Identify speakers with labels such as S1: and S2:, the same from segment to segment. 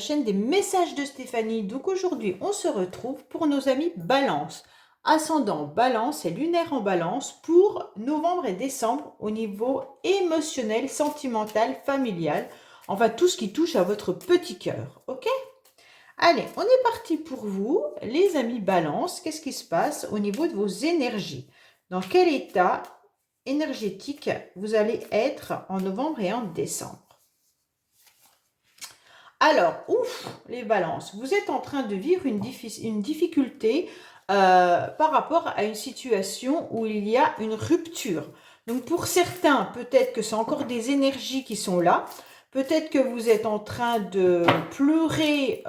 S1: chaîne des messages de Stéphanie. Donc aujourd'hui, on se retrouve pour nos amis Balance. Ascendant Balance et lunaire en Balance pour novembre et décembre au niveau émotionnel, sentimental, familial. Enfin, tout ce qui touche à votre petit cœur. Ok? Allez, on est parti pour vous, les amis Balance. Qu'est-ce qui se passe au niveau de vos énergies? Dans quel état énergétique vous allez être en novembre et en décembre? Alors, ouf, les balances, vous êtes en train de vivre une difficulté par rapport à une situation où il y a une rupture. Donc, pour certains, peut-être que c'est encore des énergies qui sont là. Peut-être que vous êtes en train de pleurer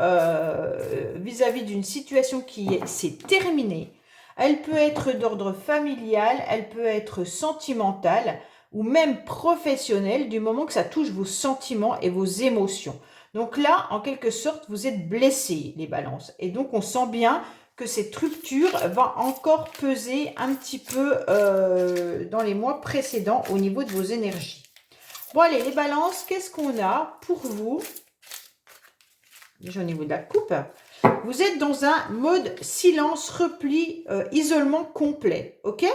S1: vis-à-vis d'une situation qui s'est terminée. Elle peut être d'ordre familial, elle peut être sentimentale ou même professionnelle du moment que ça touche vos sentiments et vos émotions. Donc là, en quelque sorte, vous êtes blessés, les balances. Et donc, on sent bien que cette rupture va encore peser un petit peu dans les mois précédents au niveau de vos énergies. Bon, allez, les balances, qu'est-ce qu'on a pour vous? Déjà au niveau de la coupe. Vous êtes dans un mode silence, repli, isolement complet, ok?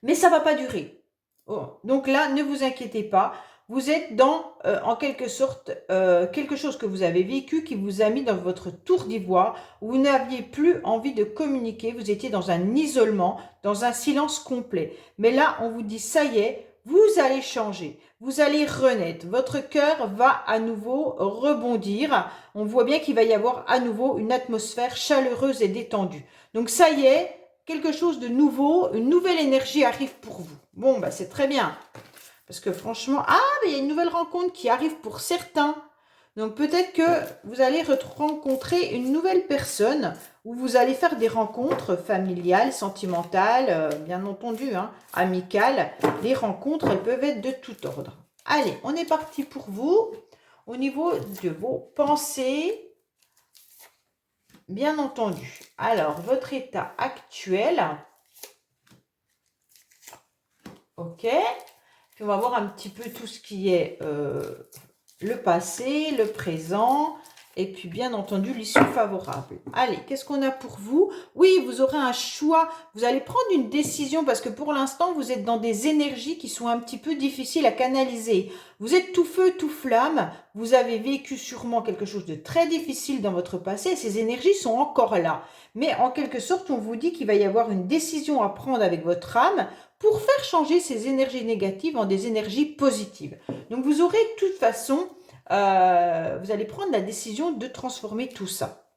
S1: Mais ça ne va pas durer. Oh. Donc là, ne vous inquiétez pas. Vous êtes dans, en quelque sorte, quelque chose que vous avez vécu qui vous a mis dans votre tour d'ivoire où vous n'aviez plus envie de communiquer. Vous étiez dans un isolement, dans un silence complet. Mais là, on vous dit, ça y est, vous allez changer. Vous allez renaître. Votre cœur va à nouveau rebondir. On voit bien qu'il va y avoir à nouveau une atmosphère chaleureuse et détendue. Donc ça y est, quelque chose de nouveau, une nouvelle énergie arrive pour vous. Bon, bah c'est très bien. Parce que franchement, mais il y a une nouvelle rencontre qui arrive pour certains. Donc peut-être que vous allez rencontrer une nouvelle personne où vous allez faire des rencontres familiales, sentimentales, bien entendu, hein, amicales. Les rencontres, elles peuvent être de tout ordre. Allez, on est parti pour vous. Au niveau de vos pensées, bien entendu. Alors, votre état actuel. Ok. Puis on va voir un petit peu tout ce qui est le passé, le présent et puis bien entendu l'issue favorable. Allez, qu'est-ce qu'on a pour vous? Oui, vous aurez un choix. Vous allez prendre une décision parce que pour l'instant, vous êtes dans des énergies qui sont un petit peu difficiles à canaliser. Vous êtes tout feu, tout flamme. Vous avez vécu sûrement quelque chose de très difficile dans votre passé et ces énergies sont encore là. Mais en quelque sorte, on vous dit qu'il va y avoir une décision à prendre avec votre âme pour faire changer ces énergies négatives en des énergies positives. Donc, vous aurez de toute façon, vous allez prendre la décision de transformer tout ça.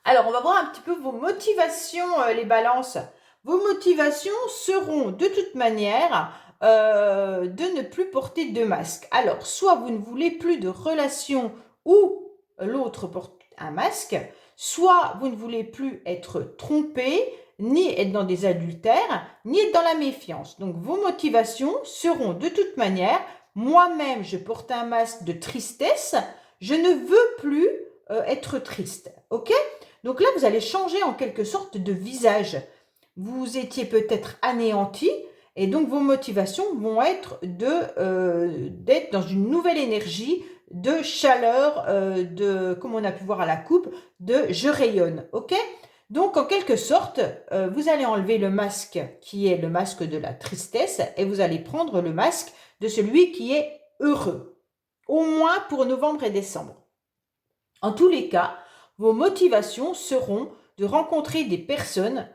S1: Alors, on va voir un petit peu vos motivations, les balances. Vos motivations seront de toute manière de ne plus porter de masque. Alors, soit vous ne voulez plus de relation où l'autre porte un masque, soit vous ne voulez plus être trompé, ni être dans des adultères, ni être dans la méfiance. Donc, vos motivations seront de toute manière, moi-même, je porte un masque de tristesse, je ne veux plus être triste. Ok? Donc là, vous allez changer en quelque sorte de visage. Vous étiez peut-être anéanti, et donc vos motivations vont être d'être dans une nouvelle énergie, de chaleur, comme on a pu voir à la coupe, de je rayonne. Ok? Donc, en quelque sorte, vous allez enlever le masque qui est le masque de la tristesse et vous allez prendre le masque de celui qui est heureux, au moins pour novembre et décembre. En tous les cas, vos motivations seront de rencontrer des personnes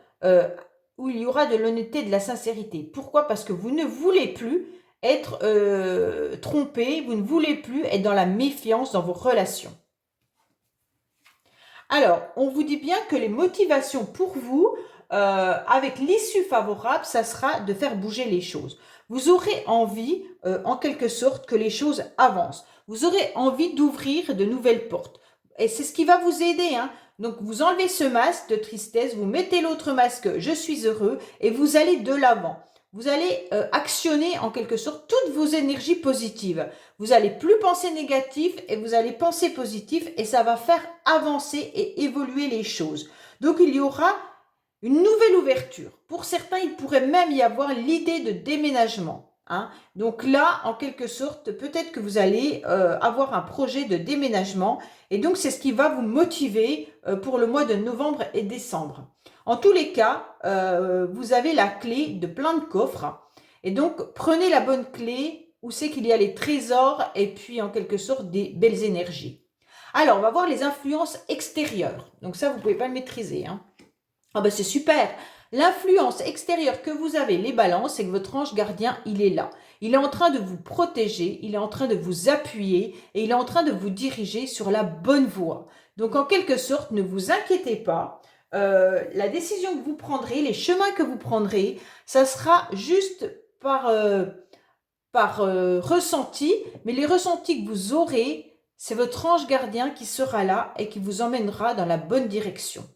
S1: où il y aura de l'honnêteté et de la sincérité. Pourquoi? Parce que vous ne voulez plus être trompé, vous ne voulez plus être dans la méfiance dans vos relations. Alors, on vous dit bien que les motivations pour vous, avec l'issue favorable, ça sera de faire bouger les choses. Vous aurez envie, en quelque sorte, que les choses avancent. Vous aurez envie d'ouvrir de nouvelles portes. Et c'est ce qui va vous aider, hein. Donc, vous enlevez ce masque de tristesse, vous mettez l'autre masque « je suis heureux » et vous allez de l'avant. Vous allez actionner en quelque sorte toutes vos énergies positives. Vous allez plus penser négatif et vous allez penser positif et ça va faire avancer et évoluer les choses. Donc, il y aura une nouvelle ouverture. Pour certains, il pourrait même y avoir l'idée de déménagement. hein. Donc là, en quelque sorte, peut-être que vous allez avoir un projet de déménagement et donc c'est ce qui va vous motiver pour le mois de novembre et décembre. En tous les cas, vous avez la clé de plein de coffres et donc prenez la bonne clé où c'est qu'il y a les trésors et puis en quelque sorte des belles énergies. Alors, on va voir les influences extérieures. Donc ça, vous ne pouvez pas le maîtriser, hein. Ah ben c'est super. L'influence extérieure que vous avez, les balances, c'est que votre ange gardien, il est là. Il est en train de vous protéger, il est en train de vous appuyer et il est en train de vous diriger sur la bonne voie. Donc en quelque sorte, ne vous inquiétez pas. La décision que vous prendrez, les chemins que vous prendrez, ça sera juste par ressenti, mais les ressentis que vous aurez, c'est votre ange gardien qui sera là et qui vous emmènera dans la bonne direction.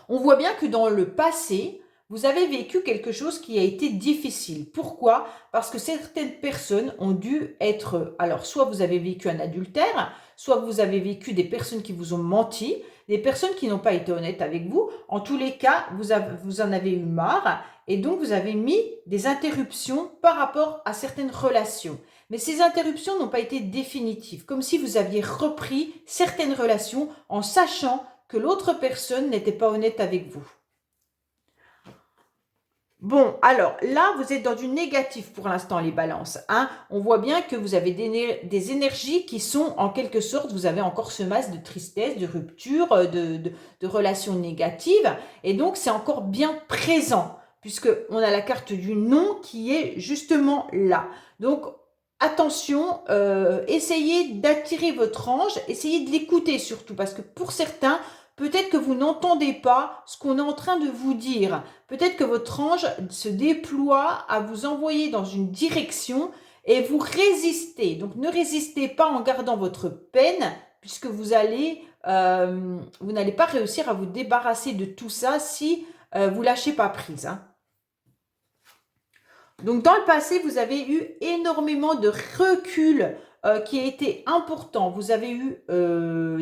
S1: On voit bien que dans le passé, vous avez vécu quelque chose qui a été difficile. Pourquoi? Parce que certaines personnes ont dû être... Alors, soit vous avez vécu un adultère, soit vous avez vécu des personnes qui vous ont menti, des personnes qui n'ont pas été honnêtes avec vous. En tous les cas, vous en avez eu marre et donc vous avez mis des interruptions par rapport à certaines relations. Mais ces interruptions n'ont pas été définitives, comme si vous aviez repris certaines relations en sachant que l'autre personne n'était pas honnête avec vous. Bon, alors là, vous êtes dans du négatif pour l'instant, les balances, hein. On voit bien que vous avez des énergies qui sont, en quelque sorte, vous avez encore ce masque de tristesse, de rupture, de relations négatives. Et donc, c'est encore bien présent, puisqu'on a la carte du non qui est justement là. Donc, attention, essayez d'attirer votre ange, essayez de l'écouter surtout, parce que pour certains, peut-être que vous n'entendez pas ce qu'on est en train de vous dire. Peut-être que votre ange se déploie à vous envoyer dans une direction et vous résistez. Donc ne résistez pas en gardant votre peine puisque vous n'allez pas réussir à vous débarrasser de tout ça si vous ne lâchez pas prise, hein. Donc dans le passé, vous avez eu énormément de recul qui a été important. Vous avez eu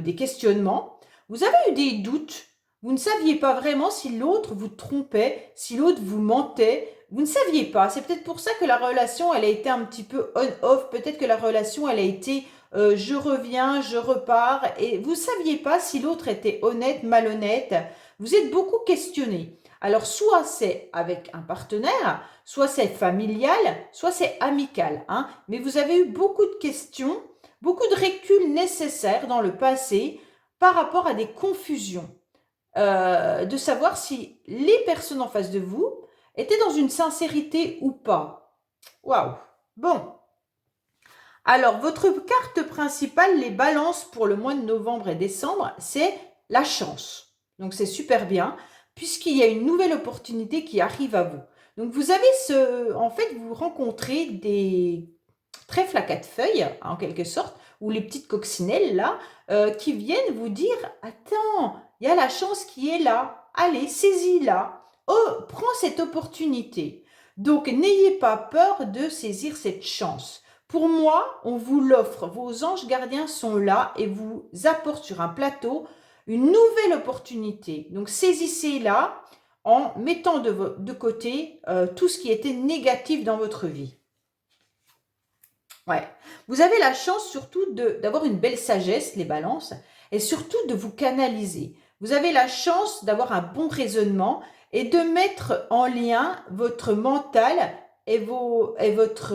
S1: des questionnements. Vous avez eu des doutes, vous ne saviez pas vraiment si l'autre vous trompait, si l'autre vous mentait, vous ne saviez pas. C'est peut-être pour ça que la relation, elle a été un petit peu on-off, peut-être que la relation, elle a été je reviens, je repars, et vous ne saviez pas si l'autre était honnête, malhonnête. Vous êtes beaucoup questionné. Alors, soit c'est avec un partenaire, soit c'est familial, soit c'est amical, hein. Mais vous avez eu beaucoup de questions, beaucoup de recul nécessaires dans le passé, par rapport à des confusions, de savoir si les personnes en face de vous étaient dans une sincérité ou pas. Waouh! Bon. Alors, votre carte principale, les balances pour le mois de novembre et décembre, c'est la chance. Donc, c'est super bien, puisqu'il y a une nouvelle opportunité qui arrive à vous. Donc, vous avez en fait, vous rencontrez des trèfles à quatre feuilles, en quelque sorte, ou les petites coccinelles là, qui viennent vous dire « Attends, il y a la chance qui est là, allez, saisis-la, oh, prends cette opportunité. » Donc, n'ayez pas peur de saisir cette chance. Pour moi, on vous l'offre, vos anges gardiens sont là et vous apportent sur un plateau une nouvelle opportunité. Donc, saisissez-la en mettant de côté tout ce qui était négatif dans votre vie. Ouais. Vous avez la chance surtout d'avoir une belle sagesse, les balances, et surtout de vous canaliser. Vous avez la chance d'avoir un bon raisonnement et de mettre en lien votre mental et votre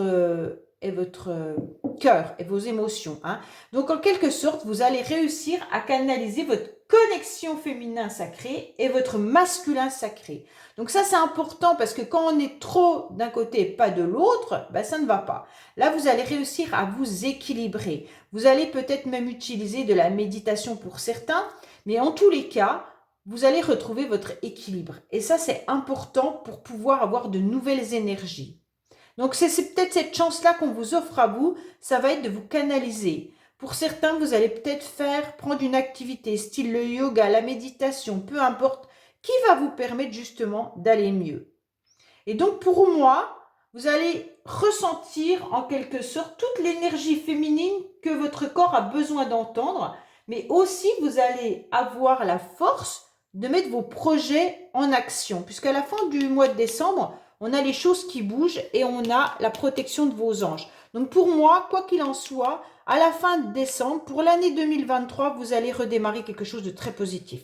S1: cœur et vos émotions, hein. Donc, en quelque sorte, vous allez réussir à canaliser votre connexion féminin sacré et votre masculin sacré. Donc ça, c'est important parce que quand on est trop d'un côté et pas de l'autre, ben, ça ne va pas. Là, vous allez réussir à vous équilibrer. Vous allez peut-être même utiliser de la méditation pour certains, mais en tous les cas, vous allez retrouver votre équilibre. Et ça, c'est important pour pouvoir avoir de nouvelles énergies. Donc, c'est peut-être cette chance-là qu'on vous offre à vous, ça va être de vous canaliser. Pour certains, vous allez peut-être prendre une activité, style le yoga, la méditation, peu importe, qui va vous permettre justement d'aller mieux. Et donc, pour moi, vous allez ressentir en quelque sorte toute l'énergie féminine que votre corps a besoin d'entendre, mais aussi vous allez avoir la force de mettre vos projets en action, puisqu'à la fin du mois de décembre, on a les choses qui bougent et on a la protection de vos anges. Donc pour moi, quoi qu'il en soit, à la fin de décembre, pour l'année 2023, vous allez redémarrer quelque chose de très positif.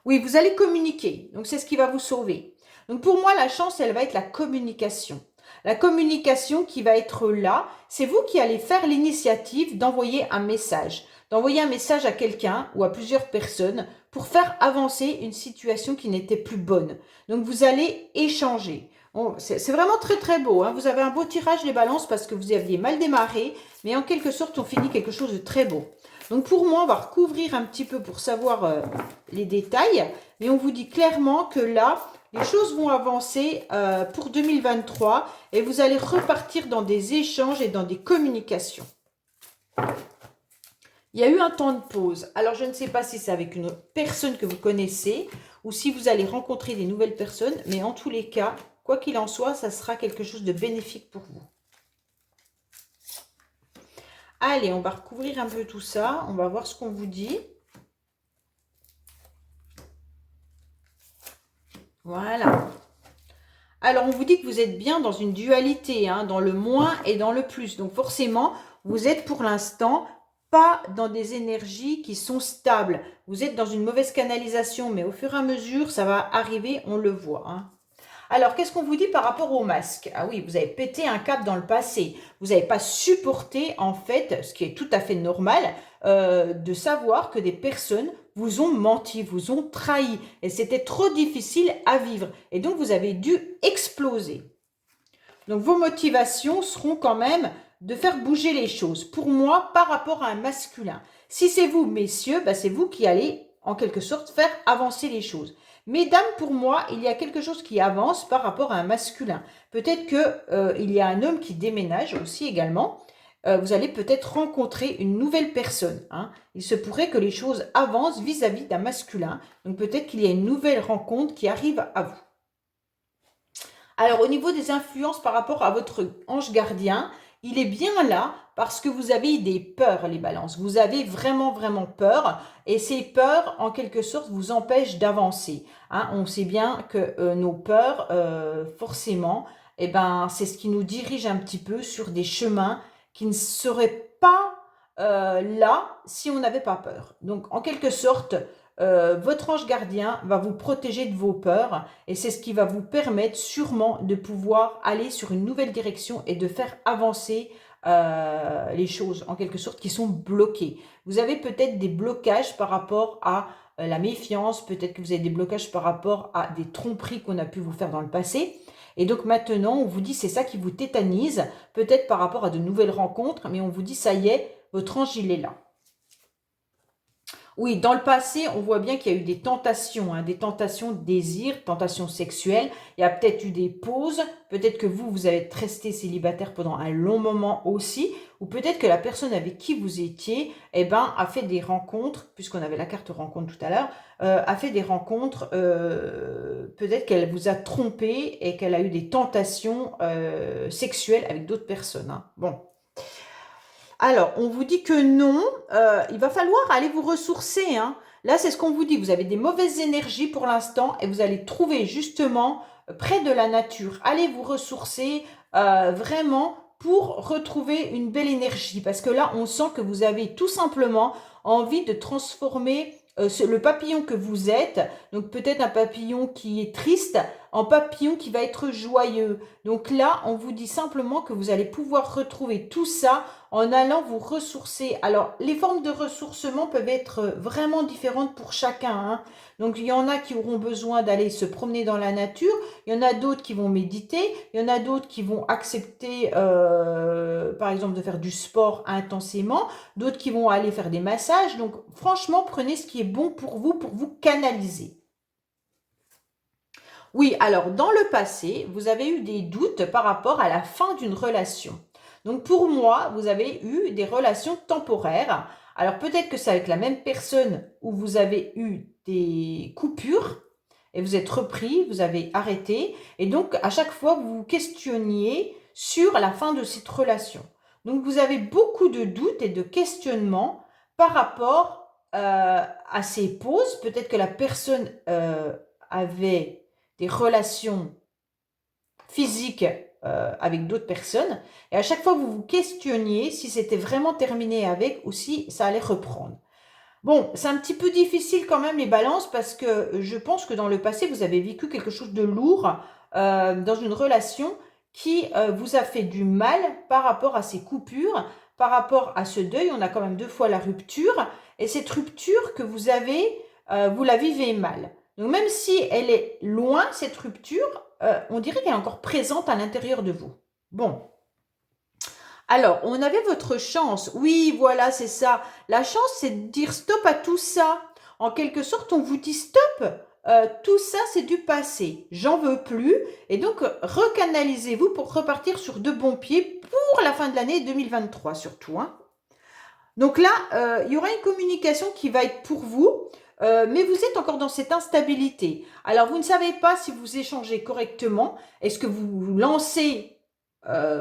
S1: Oui, vous allez communiquer. Donc c'est ce qui va vous sauver. Donc pour moi, la chance, elle va être la communication. La communication qui va être là, c'est vous qui allez faire l'initiative d'envoyer un message. D'envoyer un message à quelqu'un ou à plusieurs personnes pour faire avancer une situation qui n'était plus bonne. Donc vous allez échanger. C'est vraiment très très beau. Hein. Vous avez un beau tirage les balances parce que vous aviez mal démarré, mais en quelque sorte on finit quelque chose de très beau. Donc pour moi, on va recouvrir un petit peu pour savoir les détails, mais on vous dit clairement que là, les choses vont avancer pour 2023 et vous allez repartir dans des échanges et dans des communications. Il y a eu un temps de pause. Alors, je ne sais pas si c'est avec une personne que vous connaissez ou si vous allez rencontrer des nouvelles personnes, mais en tous les cas, quoi qu'il en soit, ça sera quelque chose de bénéfique pour vous. Allez, on va recouvrir un peu tout ça. On va voir ce qu'on vous dit. Voilà. Alors, on vous dit que vous êtes bien dans une dualité, hein, dans le moins et dans le plus. Donc, forcément, vous êtes pour l'instant pas dans des énergies qui sont stables. Vous êtes dans une mauvaise canalisation, mais au fur et à mesure, ça va arriver, on le voit. Hein. Alors, qu'est-ce qu'on vous dit par rapport au masque? Ah oui, vous avez pété un cap dans le passé. Vous n'avez pas supporté, en fait, ce qui est tout à fait normal, de savoir que des personnes vous ont menti, vous ont trahi. Et c'était trop difficile à vivre. Et donc, vous avez dû exploser. Donc, vos motivations seront quand même de faire bouger les choses. Pour moi, par rapport à un masculin. Si c'est vous, messieurs, bah, c'est vous qui allez, en quelque sorte, faire avancer les choses. Mesdames, pour moi, il y a quelque chose qui avance par rapport à un masculin. Peut-être qu'il y a un homme qui déménage aussi également. Vous allez peut-être rencontrer une nouvelle personne. Hein. Il se pourrait que les choses avancent vis-à-vis d'un masculin. Donc peut-être qu'il y a une nouvelle rencontre qui arrive à vous. Alors, au niveau des influences par rapport à votre ange gardien, il est bien là parce que vous avez des peurs, les balances. Vous avez vraiment, vraiment peur. Et ces peurs, en quelque sorte, vous empêchent d'avancer. Hein, on sait bien que nos peurs, forcément, eh ben, c'est ce qui nous dirige un petit peu sur des chemins qui ne seraient pas là si on n'avait pas peur. Donc, en quelque sorte, votre ange gardien va vous protéger de vos peurs et c'est ce qui va vous permettre sûrement de pouvoir aller sur une nouvelle direction et de faire avancer les choses en quelque sorte qui sont bloquées. Vous avez peut-être des blocages par rapport à la méfiance, peut-être que vous avez des blocages par rapport à des tromperies qu'on a pu vous faire dans le passé. Et donc maintenant, on vous dit c'est ça qui vous tétanise, peut-être par rapport à de nouvelles rencontres, mais on vous dit ça y est, votre ange il est là. Oui, dans le passé, on voit bien qu'il y a eu des tentations, hein, des tentations de désir, tentations sexuelles. Il y a peut-être eu des pauses. Peut-être que vous êtes resté célibataire pendant un long moment aussi. Ou peut-être que la personne avec qui vous étiez, eh ben, a fait des rencontres, puisqu'on avait la carte rencontre tout à l'heure, a fait des rencontres, peut-être qu'elle vous a trompé et qu'elle a eu des tentations sexuelles avec d'autres personnes. Hein. Bon. Alors, on vous dit que non, il va falloir aller vous ressourcer. Hein. Là, c'est ce qu'on vous dit. Vous avez des mauvaises énergies pour l'instant et vous allez trouver justement près de la nature. Allez vous ressourcer vraiment pour retrouver une belle énergie. Parce que là, on sent que vous avez tout simplement envie de transformer le papillon que vous êtes, donc peut-être un papillon qui est triste, en papillon qui va être joyeux. Donc là, on vous dit simplement que vous allez pouvoir retrouver tout ça en allant vous ressourcer. Alors, les formes de ressourcement peuvent être vraiment différentes pour chacun. Hein. Donc, il y en a qui auront besoin d'aller se promener dans la nature. Il y en a d'autres qui vont méditer. Il y en a d'autres qui vont accepter, par exemple, de faire du sport intensément. D'autres qui vont aller faire des massages. Donc, franchement, prenez ce qui est bon pour vous canaliser. Oui, alors, dans le passé, vous avez eu des doutes par rapport à la fin d'une relation. Donc pour moi, vous avez eu des relations temporaires. Alors peut-être que c'est avec la même personne où vous avez eu des coupures et vous êtes repris, vous avez arrêté. Et donc à chaque fois, vous vous questionniez sur la fin de cette relation. Donc vous avez beaucoup de doutes et de questionnements par rapport à ces pauses. Peut-être que la personne avait des relations physiques avec d'autres personnes. Et à chaque fois, vous vous questionniez si c'était vraiment terminé avec ou si ça allait reprendre. Bon, c'est un petit peu difficile quand même les balances parce que je pense que dans le passé, vous avez vécu quelque chose de lourd dans une relation qui vous a fait du mal par rapport à ces coupures, par rapport à ce deuil. On a quand même 2 fois la rupture et cette rupture que vous avez, vous la vivez mal. Donc même si elle est loin, cette rupture, on dirait qu'elle est encore présente à l'intérieur de vous. Bon. Alors, on avait votre chance. Oui, voilà, c'est ça. La chance, c'est de dire stop à tout ça. En quelque sorte, on vous dit stop. Tout ça, c'est du passé. J'en veux plus. Et donc, recanalisez-vous pour repartir sur de bons pieds pour la fin de l'année 2023 surtout. Hein. Donc là, il y aura une communication qui va être pour vous. Mais vous êtes encore dans cette instabilité. Alors, vous ne savez pas si vous échangez correctement. Est-ce que vous vous lancez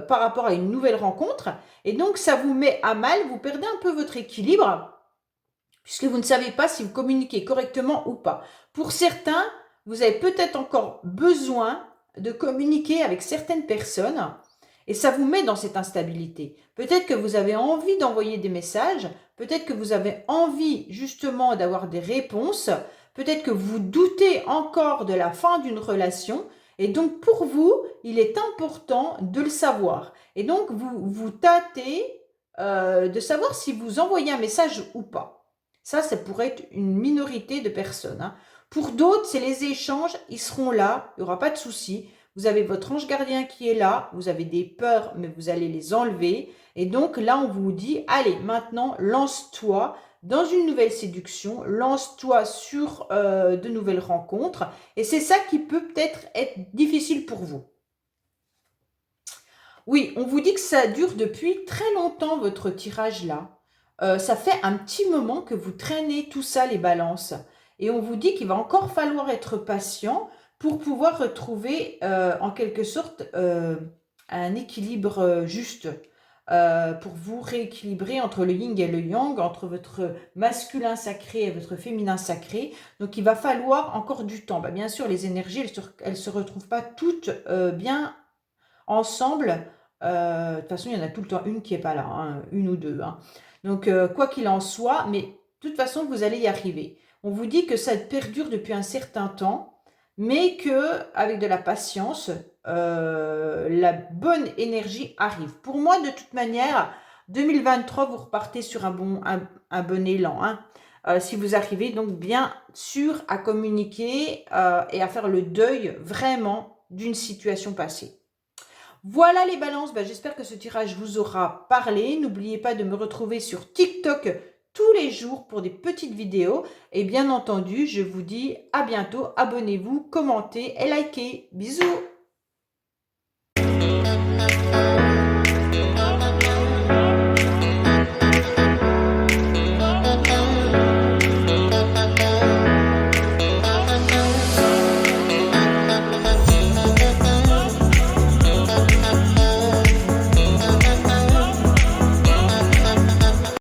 S1: par rapport à une nouvelle rencontre et donc ça vous met à mal, vous perdez un peu votre équilibre puisque vous ne savez pas si vous communiquez correctement ou pas. Pour certains, vous avez peut-être encore besoin de communiquer avec certaines personnes et ça vous met dans cette instabilité. Peut-être que vous avez envie d'envoyer des messages, peut-être que vous avez envie justement d'avoir des réponses, peut-être que vous doutez encore de la fin d'une relation et donc pour vous, il est important de le savoir. Et donc vous tâtez de savoir si vous envoyez un message ou pas. Ça pourrait être une minorité de personnes. Hein. Pour d'autres, c'est les échanges, ils seront là, il n'y aura pas de souci. Vous avez votre ange gardien qui est là, vous avez des peurs, mais vous allez les enlever. Et donc là, on vous dit, allez, maintenant, lance-toi dans une nouvelle séduction, lance-toi sur de nouvelles rencontres. Et c'est ça qui peut peut-être être difficile pour vous. Oui, on vous dit que ça dure depuis très longtemps, votre tirage-là. Ça fait un petit moment que vous traînez tout ça, les balances. Et on vous dit qu'il va encore falloir être patient pour pouvoir retrouver en quelque sorte un équilibre juste. Pour vous rééquilibrer entre le yin et le yang, entre votre masculin sacré et votre féminin sacré. Donc, il va falloir encore du temps. Bah, bien sûr, les énergies, elles se retrouvent pas toutes bien ensemble. De toute façon, il y en a tout le temps une qui n'est pas là, hein, une ou deux. Hein. Donc, quoi qu'il en soit, mais de toute façon, vous allez y arriver. On vous dit que ça perdure depuis un certain temps, mais que avec de la patience, la bonne énergie arrive. Pour moi, de toute manière, 2023, vous repartez sur un bon élan. Hein. Si vous arrivez donc bien sûr à communiquer et à faire le deuil vraiment d'une situation passée. Voilà les balances, j'espère que ce tirage vous aura parlé. N'oubliez pas de me retrouver sur TikTok tous les jours pour des petites vidéos. Et bien entendu, je vous dis à bientôt. Abonnez-vous, commentez et likez. Bisous!